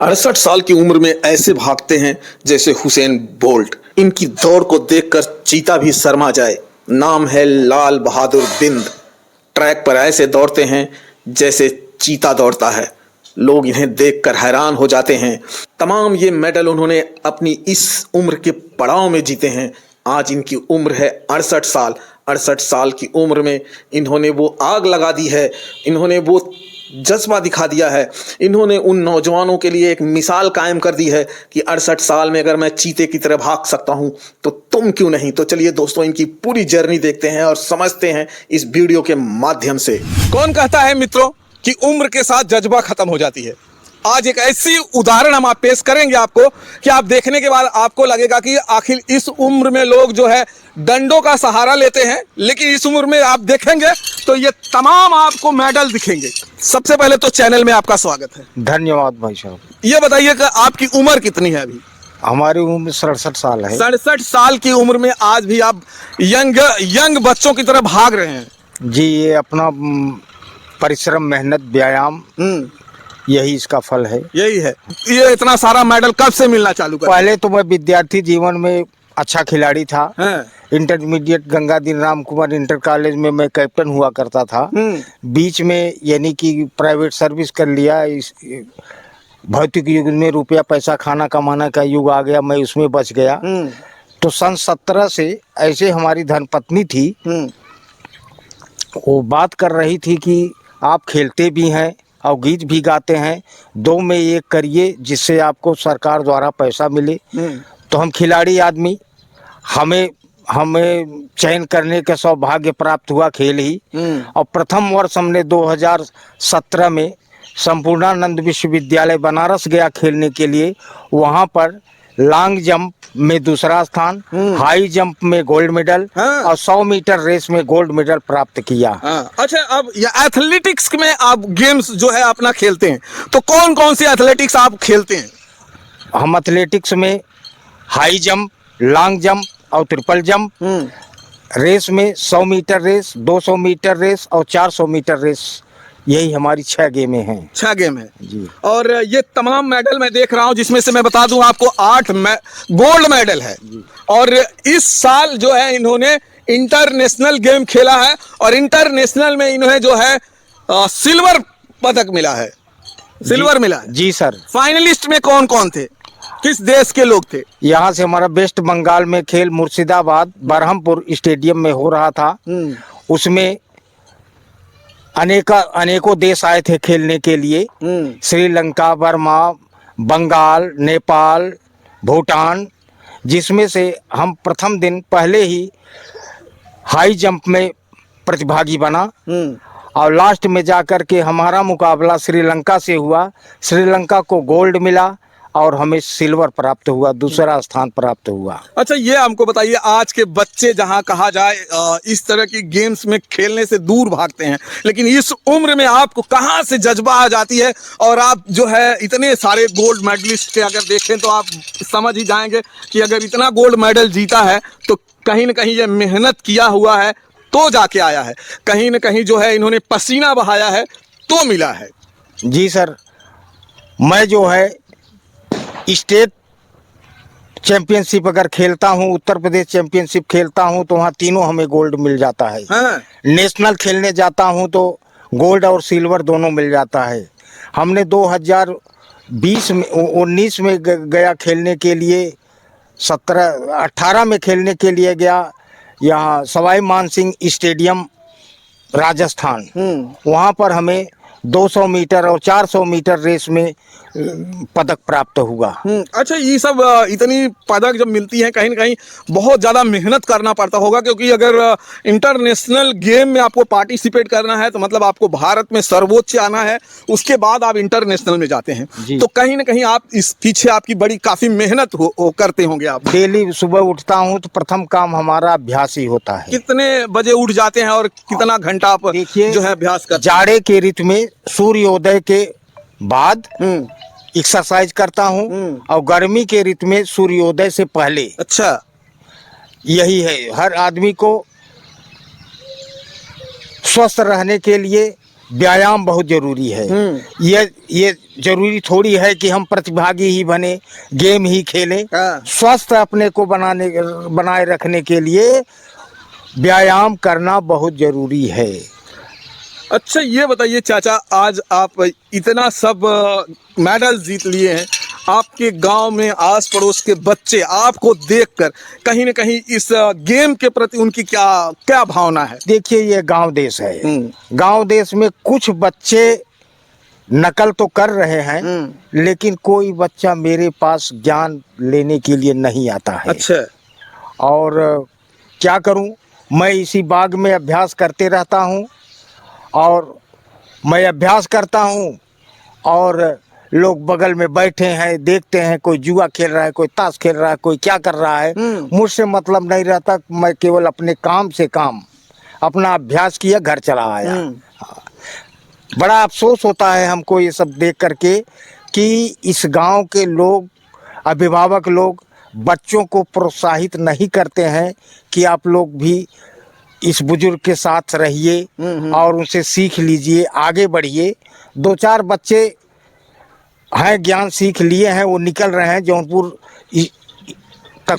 68 साल की उम्र में ऐसे भागते हैं जैसे हुसैन बोल्ट। इनकी दौड़ को देखकर चीता भी शर्मा जाए। नाम है लाल बहादुर बिंद। ट्रैक पर ऐसे दौड़ते हैं जैसे चीता दौड़ता है। लोग इन्हें देखकर हैरान हो जाते हैं। तमाम ये मेडल उन्होंने अपनी इस उम्र के पड़ाव में जीते हैं। आज इनकी उम्र है 68 साल। 68 साल की उम्र में इन्होंने वो आग लगा दी है। इन्होंने वो जज्बा दिखा दिया है। इन्होंने उन नौजवानों के लिए एक मिसाल कायम कर दी है कि 68 साल में अगर मैं चीते की तरह भाग सकता हूं तो तुम क्यों नहीं। तो चलिए दोस्तों, इनकी पूरी जर्नी देखते हैं और समझते हैं इस वीडियो के माध्यम से। कौन कहता है मित्रों कि उम्र के साथ जज्बा खत्म हो जाती है। आज एक ऐसी उदाहरण हम पेश करेंगे आपको कि आप देखने के बाद आपको लगेगा कि आखिर इस उम्र में लोग जो है डंडों का सहारा लेते हैं, लेकिन इस उम्र में आप देखेंगे तो ये तमाम आपको मेडल दिखेंगे। सबसे पहले तो चैनल में आपका स्वागत है। धन्यवाद भाई साहब। ये बताइए कि आपकी उम्र कितनी है अभी? हमारी उम्र 67 साल है। 67 साल की उम्र में आज भी आप यंग बच्चों की तरह भाग रहे हैं। जी, ये अपना परिश्रम, मेहनत, व्यायाम, यही इसका फल है। यही है। ये इतना सारा मेडल कब से मिलना चालू कर? पहले तो मैं विद्यार्थी जीवन में अच्छा खिलाड़ी था। Intermediate Gangadhar Ram Kumar inter college में मैं कैप्टन हुआ करता था। बीच में यानी कि प्राइवेट सर्विस कर लिया। इस भौतिक युग में रुपया पैसा खाना कमाना का युग आ गया, मैं उसमें बच गया। तो सन 17 से ऐसे हमारी धर्मपत्नी थी, वो बात कर रही थी कि आप खेलते भी हैं और गीत भी गाते हैं, दो में एक करिए जिससे आपको सरकार द्वारा पैसा मिले। तो हम खिलाड़ी आदमी, हमें चयन करने का सौभाग्य प्राप्त हुआ खेल ही। और प्रथम वर्ष हमने 2017 में संपूर्णानंद विश्वविद्यालय बनारस गया खेलने के लिए। वहाँ पर लॉन्ग जंप में दूसरा स्थान, हाई जंप में गोल्ड मेडल और 100 मीटर रेस में गोल्ड मेडल प्राप्त किया। अच्छा, अब ये एथलेटिक्स में आप गेम्स जो है अपना खेलते हैं, तो कौन कौन सी एथलेटिक्स आप खेलते हैं? हम एथलेटिक्स में हाई जंप, लॉन्ग जंप और ट्रिपल जंप, रेस में 100 मीटर रेस, 200 मीटर रेस और 400 मीटर रेस, यही हमारी 6 गेमें हैं। 6 गेम है जी। और ये तमाम मेडल मैं देख रहा हूँ, जिसमें से मैं बता दूं आपको 8 गोल्ड मेडल है। और इस साल जो है इन्होंने इंटरनेशनल गेम खेला है और इंटरनेशनल में इन्हें जो है सिल्वर पदक मिला है। सिल्वर मिला है। जी सर। फाइनलिस्ट में कौन कौन थे, किस देश के लोग थे? यहाँ से हमारा वेस्ट बंगाल में खेल मुर्शिदाबाद बरहमपुर स्टेडियम में हो रहा था। उसमें अनेकों देश आए थे खेलने के लिए। श्रीलंका, बर्मा, बंगाल, नेपाल, भूटान, जिसमें से हम प्रथम दिन पहले ही हाई जंप में प्रतिभागी बना और लास्ट में जाकर के हमारा मुकाबला श्रीलंका से हुआ। श्रीलंका को गोल्ड मिला और हमें सिल्वर प्राप्त हुआ, दूसरा स्थान प्राप्त हुआ। अच्छा, ये हमको बताइए, आज के बच्चे जहां कहा जाए इस तरह की गेम्स में खेलने से दूर भागते हैं, लेकिन इस उम्र में आपको कहां से जज्बा आ जाती है और आप जो है इतने सारे गोल्ड मेडलिस्ट के अगर देखें तो आप समझ ही जाएंगे कि अगर इतना गोल्ड मेडल जीता है तो कहीं ना कहीं ये मेहनत किया हुआ है तो जाके आया है। कहीं ना कहीं जो है इन्होंने पसीना बहाया है तो मिला है। जी सर, मैं जो है स्टेट चैंपियनशिप अगर खेलता हूँ, उत्तर प्रदेश चैंपियनशिप खेलता हूँ तो वहाँ तीनों हमें गोल्ड मिल जाता है। नेशनल खेलने जाता हूँ तो गोल्ड और सिल्वर दोनों मिल जाता है। हमने 2019 में गया खेलने के लिए, 18 में खेलने के लिए गया यहाँ सवाई मानसिंह स्टेडियम राजस्थान। वहाँ पर हमें 200 मीटर और 400 मीटर रेस में पदक प्राप्त हुआ। अच्छा, ये सब इतनी पदक जब मिलती हैं, कहीं ना कहीं बहुत ज़्यादा मेहनत करना पड़ता होगा, क्योंकि अगर इंटरनेशनल गेम में आपको पार्टिसिपेट करना है तो मतलब आपको भारत में सर्वोच्च आना है, उसके बाद आप इंटरनेशनल में जाते हैं। तो कहीं ना कहीं आप इस पीछे आपकी बड़ी काफ़ी मेहनत करते होंगे आप। डेली सुबह उठता हूँ तो प्रथम काम हमारा अभ्यास ही होता है। कितने बजे उठ जाते हैं और कितना घंटा आप जो है अभ्यास करते हैं? जाड़े के ऋतु में सूर्योदय के बाद एक्सरसाइज करता हूँ और गर्मी के ऋतु में सूर्योदय से पहले। अच्छा, यही है। हर आदमी को स्वस्थ रहने के लिए व्यायाम बहुत जरूरी है। ये जरूरी थोड़ी है कि हम प्रतिभागी ही बने, गेम ही खेलें। हाँ। स्वस्थ अपने को बनाए रखने के लिए व्यायाम करना बहुत जरूरी है। अच्छा ये बताइए चाचा, आज आप इतना सब मेडल जीत लिए हैं, आपके गांव में आस पड़ोस के बच्चे आपको देखकर कहीं न कहीं इस गेम के प्रति उनकी क्या क्या भावना है? देखिए, ये गांव देश है। गांव देश में कुछ बच्चे नकल तो कर रहे हैं, लेकिन कोई बच्चा मेरे पास ज्ञान लेने के लिए नहीं आता है। अच्छा। और क्या करूं, मैं इसी बाग में अभ्यास करते रहता हूं, और मैं अभ्यास करता हूं और लोग बगल में बैठे हैं, देखते हैं, कोई जुआ खेल रहा है, कोई ताश खेल रहा है, कोई क्या कर रहा है। मुझसे मतलब नहीं रहता, मैं केवल अपने काम से काम, अपना अभ्यास किया, घर चला आया। बड़ा अफसोस होता है हमको ये सब देख करके कि इस गांव के लोग, अभिभावक लोग बच्चों को प्रोत्साहित नहीं करते हैं कि आप लोग भी इस बुजुर्ग के साथ रहिए और उनसे सीख लीजिए, आगे बढ़िए। 2-4 बच्चे हैं, ज्ञान सीख लिए हैं, वो निकल रहे हैं जौनपुर तक,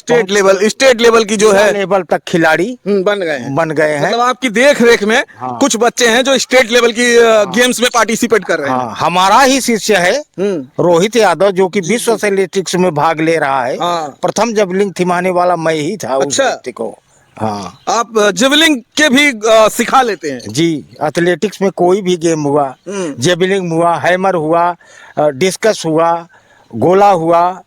स्टेट लेवल की जो है लेवल तक खिलाड़ी बन गए हैं। मतलब आपकी देख रेख में हाँ। कुछ बच्चे हैं जो स्टेट लेवल की गेम्स में पार्टिसिपेट कर रहे हैं। हाँ, हमारा ही शिष्य है रोहित यादव, जो कि विश्व एथलेटिक्स में भाग ले रहा है। हाँ। प्रथम जबलिंग थमाने वाला मैं ही था। उस अच्छा। व्यक्ति को। हाँ, आप जेवलिंग के भी सिखा लेते हैं? जी, एथलेटिक्स में कोई भी गेम हुआ, जेवलिंग हुआ, हैमर हुआ, डिस्कस हुआ, गोला हुआ,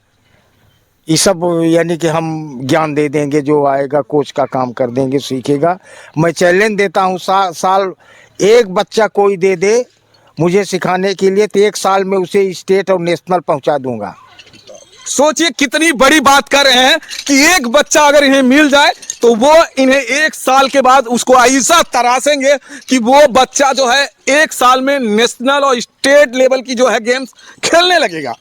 ये सब यानी कि हम ज्ञान दे देंगे, जो आएगा कोच का काम कर देंगे, सीखेगा। मैं चैलेंज देता हूँ, साल एक बच्चा कोई दे दे मुझे सिखाने के लिए, तो 1 साल में उसे स्टेट और नेशनल पहुँचा दूंगा। सोचिए कितनी बड़ी बात कर रहे हैं कि एक बच्चा अगर इन्हें मिल जाए तो वो इन्हें 1 साल के बाद उसको ऐसा तरासेंगे कि वो बच्चा जो है 1 साल में नेशनल और स्टेट लेवल की जो है गेम्स खेलने लगेगा।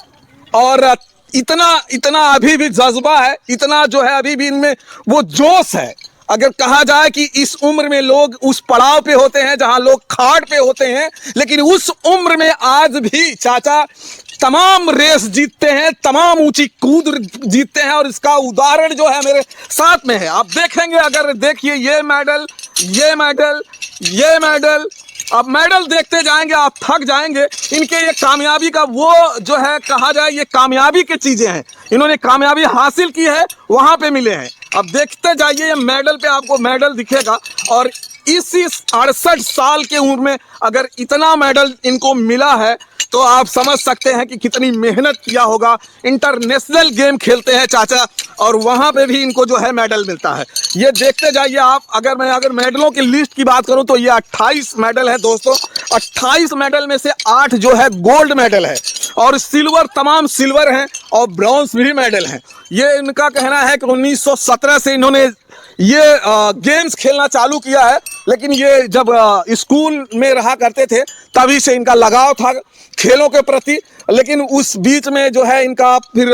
और इतना अभी भी जज्बा है, इतना जो है अभी भी इनमें वो जोश है। अगर कहा जाए कि इस उम्र में लोग उस पड़ाव पे होते हैं जहां लोग खाट पे होते हैं, लेकिन उस उम्र में आज भी चाचा तमाम रेस जीतते हैं, तमाम ऊंची कूद जीतते हैं। और इसका उदाहरण जो है मेरे साथ में है, आप देखेंगे। अगर देखिए ये मेडल, ये मेडल, ये मेडल, आप मेडल देखते जाएंगे, आप थक जाएंगे। इनके ये कामयाबी का वो जो है कहा जाए, ये कामयाबी की चीजें हैं, इन्होंने कामयाबी हासिल की है, वहां पे मिले हैं। अब देखते जाइए, ये मेडल पे आपको मेडल दिखेगा। और इसी 68 साल के उम्र में अगर इतना मेडल इनको मिला है तो आप समझ सकते हैं कि कितनी मेहनत किया होगा। इंटरनेशनल गेम खेलते हैं चाचा, और वहां पे भी इनको जो है मेडल मिलता है। ये देखते जाइए आप। अगर मेडलों की लिस्ट की बात करूं तो ये 28 मेडल है दोस्तों। 28 मेडल में से 8 जो है गोल्ड मेडल है, और सिल्वर, तमाम सिल्वर हैं, और ब्रॉन्ज भी मेडल हैं। ये इनका कहना है कि 1917 से इन्होंने ये गेम्स खेलना चालू किया है, लेकिन ये जब स्कूल में रहा करते थे तभी से इनका लगाव था खेलों के प्रति। लेकिन उस बीच में जो है इनका फिर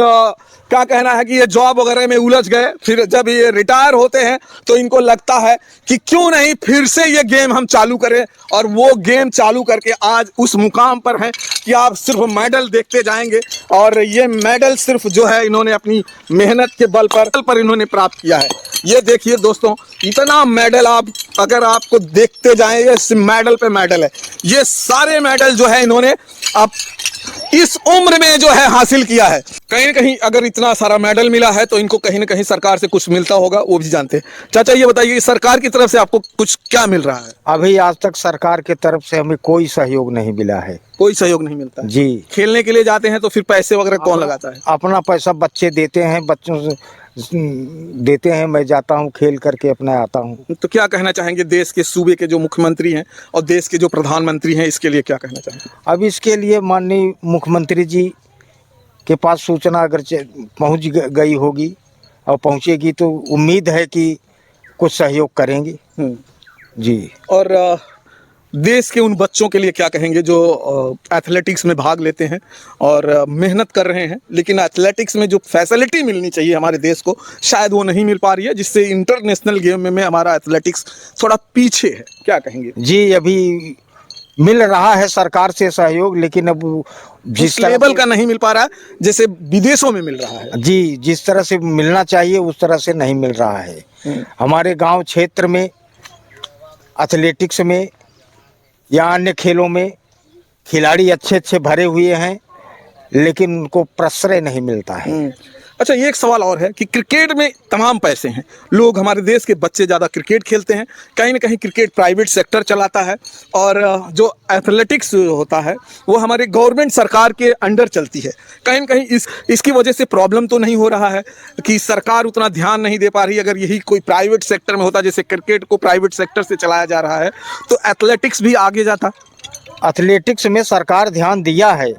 क्या कहना है कि ये जॉब वगैरह में उलझ गए। फिर जब ये रिटायर होते हैं तो इनको लगता है कि क्यों नहीं फिर से ये गेम हम चालू करें, और वो गेम चालू करके आज उस मुकाम पर हैं कि आप सिर्फ मेडल देखते जाएंगे। और ये मेडल सिर्फ जो है इन्होंने अपनी मेहनत के बल पर इन्होंने प्राप्त किया है। ये देखिए दोस्तों, इतना मेडल आप अगर आपको देखते जाएंगे, मेडल पे मेडल है। ये सारे मेडल जो है इन्होंने अब इस उम्र में जो है हासिल किया है। कहीं न कहीं अगर इतना सारा मेडल मिला है तो इनको कहीं न कहीं सरकार से कुछ मिलता होगा, वो भी जानते हैं। चाचा ये बताइए, सरकार की तरफ से आपको कुछ क्या मिल रहा है? अभी आज तक सरकार की तरफ से हमें कोई सहयोग नहीं मिला है। कोई सहयोग नहीं मिलता है? जी। खेलने के लिए जाते हैं तो फिर पैसे वगैरह कौन लगाता है? अपना पैसा बच्चे देते हैं, बच्चों से देते हैं, मैं जाता हूँ, खेल करके अपना आता हूँ। तो क्या कहना चाहेंगे देश के सूबे के जो मुख्यमंत्री हैं और देश के जो प्रधानमंत्री हैं, इसके लिए क्या कहना चाहेंगे? अब इसके लिए माननीय मुख्यमंत्री जी के पास सूचना अगर पहुँच गई होगी और पहुँचेगी तो उम्मीद है कि कुछ सहयोग करेंगे। जी। और देश के उन बच्चों के लिए क्या कहेंगे जो एथलेटिक्स में भाग लेते हैं और मेहनत कर रहे हैं, लेकिन एथलेटिक्स में जो फैसिलिटी मिलनी चाहिए हमारे देश को, शायद वो नहीं मिल पा रही है, जिससे इंटरनेशनल गेम में हमारा एथलेटिक्स थोड़ा पीछे है, क्या कहेंगे? जी, अभी मिल रहा है सरकार से सहयोग, लेकिन अब जिस जिस लेवल का नहीं मिल पा रहा है जैसे विदेशों में मिल रहा है। जी जिस तरह से मिलना चाहिए उस तरह से नहीं मिल रहा है। हमारे गांव क्षेत्र में एथलेटिक्स में या अन्य खेलों में खिलाड़ी अच्छे अच्छे भरे हुए हैं, लेकिन उनको प्रश्रय नहीं मिलता है। अच्छा, ये एक सवाल और है कि क्रिकेट में तमाम पैसे हैं, लोग हमारे देश के बच्चे ज़्यादा क्रिकेट खेलते हैं, कहीं ना कहीं क्रिकेट प्राइवेट सेक्टर चलाता है, और जो एथलेटिक्स होता है वो हमारे गवर्नमेंट सरकार के अंडर चलती है। कहीं ना कहीं इसकी वजह से प्रॉब्लम तो नहीं हो रहा है कि सरकार उतना ध्यान नहीं दे पा रही। अगर यही कोई प्राइवेट सेक्टर में होता, जैसे क्रिकेट को प्राइवेट सेक्टर से चलाया जा रहा है, तो एथलेटिक्स भी आगे जाता। एथलेटिक्स में सरकार ध्यान दिया है,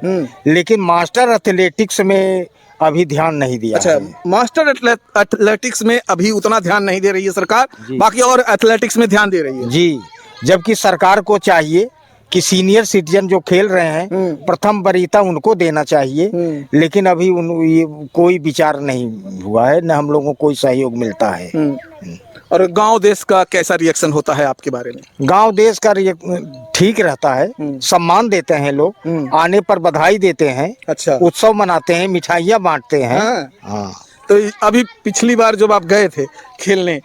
लेकिन मास्टर एथलेटिक्स में अभी ध्यान नहीं दिया। अच्छा, मास्टर एथलेटिक्स में अभी उतना ध्यान नहीं दे रही है सरकार, बाकी और एथलेटिक्स में ध्यान दे रही है। जी, जबकि सरकार को चाहिए कि सीनियर सिटीजन जो खेल रहे हैं प्रथम वरीयता उनको देना चाहिए, लेकिन अभी ये कोई विचार नहीं हुआ है, न हम लोगों को कोई सहयोग मिलता है। और गांव देश का कैसा रिएक्शन होता है आपके बारे में? गांव देश का ठीक रहता है, सम्मान देते हैं लोग, आने पर बधाई देते हैं। अच्छा, उत्सव मनाते हैं, मिठाइयाँ बांटते हैं। हाँ। तो अभी पिछली बार जब आप गए थे खेलने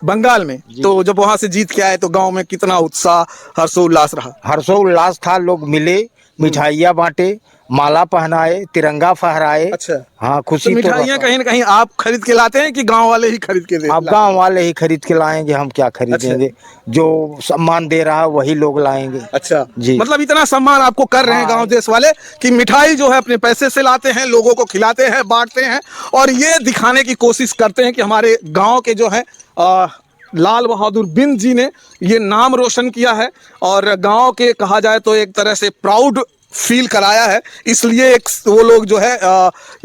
बंगाल में, तो जब वहां से जीत के आए तो गांव में कितना उत्साह, हर्षोल्लास रहा? हर्षोल्लास था, लोग मिले, मिठाइयाँ बांटे, माला पहनाए, तिरंगा फहराए। अच्छा, हाँ, खुशी। तो मिठाइयाँ कहीं ना कहीं आप खरीद के लाते हैं कि गांव वाले ही खरीद के आप गांव वाले ही खरीद के लाएंगे, हम क्या खरीदेंगे? जो सम्मान दे रहा है वही लोग लाएंगे। अच्छा जी, मतलब इतना सम्मान आपको कर रहे हैं गांव देश वाले कि मिठाई जो है अपने पैसे से लाते हैं, लोगों को खिलाते हैं, बांटते हैं, और ये दिखाने की कोशिश करते हैं कि हमारे गाँव के जो है लाल बहादुर बिंद जी ने ये नाम रोशन किया है, और गांव के कहा जाए तो एक तरह से प्राउड फील कराया है, इसलिए एक वो लोग जो है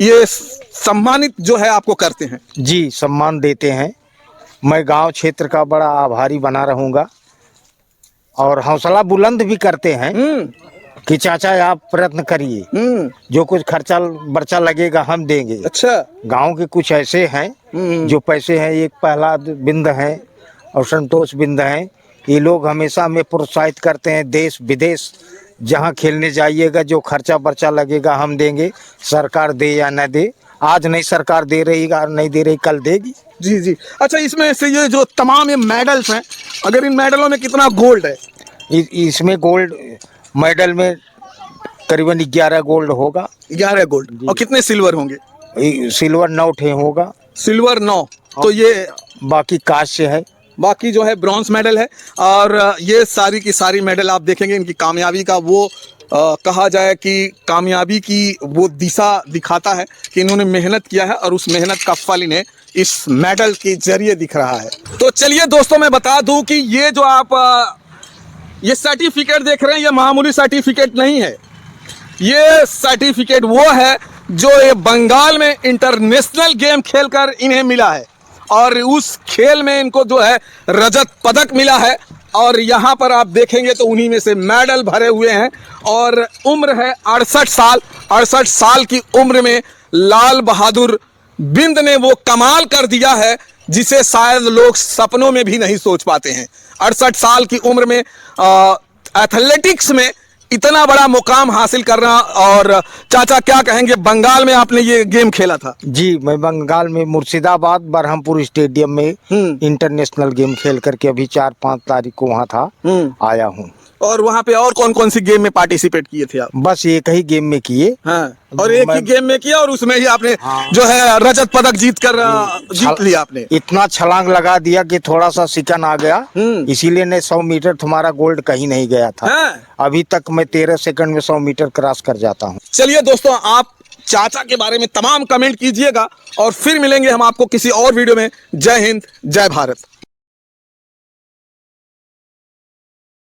ये सम्मानित जो है आपको करते हैं। जी, सम्मान देते हैं। मैं गांव क्षेत्र का बड़ा आभारी बना रहूंगा, और हौसला बुलंद भी करते हैं कि चाचा आप प्रयत्न करिए, जो कुछ खर्चा बर्चा लगेगा हम देंगे। अच्छा, गांव के कुछ ऐसे हैं जो पैसे हैं, एक प्रहलाद बिंद हैं और संतोष बिंद हैं, ये लोग हमेशा हमें प्रोत्साहित करते हैं। देश विदेश जहां खेलने जाइएगा जो खर्चा बर्चा लगेगा हम देंगे, सरकार दे या न दे। आज नहीं सरकार दे रही, नहीं दे रही, कल देगी। जी जी। अच्छा, इसमें से ये जो तमाम ये मेडल्स हैं, अगर इन मेडलों में कितना गोल्ड है? इसमें गोल्ड मेडल में करीबन 11 गोल्ड होगा। 11 गोल्ड। और कितने सिल्वर होंगे? सिल्वर 9 ठे होगा। सिल्वर 9। तो ये बाकी कांस्य है, बाकी जो है ब्रॉन्ज मेडल है। और ये सारी की सारी मेडल आप देखेंगे, इनकी कामयाबी का वो कहा जाए कि कामयाबी की वो दिशा दिखाता है कि इन्होंने मेहनत किया है, और उस मेहनत का फल इन्हें इस मेडल के जरिए दिख रहा है। तो चलिए दोस्तों, मैं बता दूं कि ये जो आप ये सर्टिफिकेट देख रहे हैं, ये मामूली सर्टिफिकेट नहीं है। ये सर्टिफिकेट वो है जो ये बंगाल में इंटरनेशनल गेम खेलकर इन्हें मिला है, और उस खेल में इनको जो है रजत पदक मिला है। और यहाँ पर आप देखेंगे तो उन्हीं में से मेडल भरे हुए हैं, और उम्र है 68 साल। 68 साल की उम्र में लाल बहादुर बिंद ने वो कमाल कर दिया है जिसे शायद लोग सपनों में भी नहीं सोच पाते हैं। 68 साल की उम्र में एथलेटिक्स में इतना बड़ा मुकाम हासिल करना। और चाचा क्या कहेंगे, बंगाल में आपने ये गेम खेला था? जी, मैं बंगाल में मुर्शिदाबाद बरहमपुर स्टेडियम में इंटरनेशनल गेम खेल करके अभी 4-5 तारीख को वहाँ था, आया हूँ। और वहाँ पे और कौन कौन सी गेम में पार्टिसिपेट किए थे आप? बस एक ही गेम में किए। हाँ, और एक ही गेम में किया, और उसमें ही आपने जो है रजत पदक जीत लिया आपने। इतना छलांग लगा दिया कि थोड़ा सा सिकन आ गया, इसीलिए ने 100 मीटर तुम्हारा गोल्ड कहीं नहीं गया था। अभी तक मैं 13 सेकंड में 100 मीटर क्रॉस कर जाता हूँ। चलिए दोस्तों, आप चाचा के बारे में तमाम कमेंट कीजिएगा, और फिर मिलेंगे हम आपको किसी और वीडियो में। जय हिंद, जय भारत।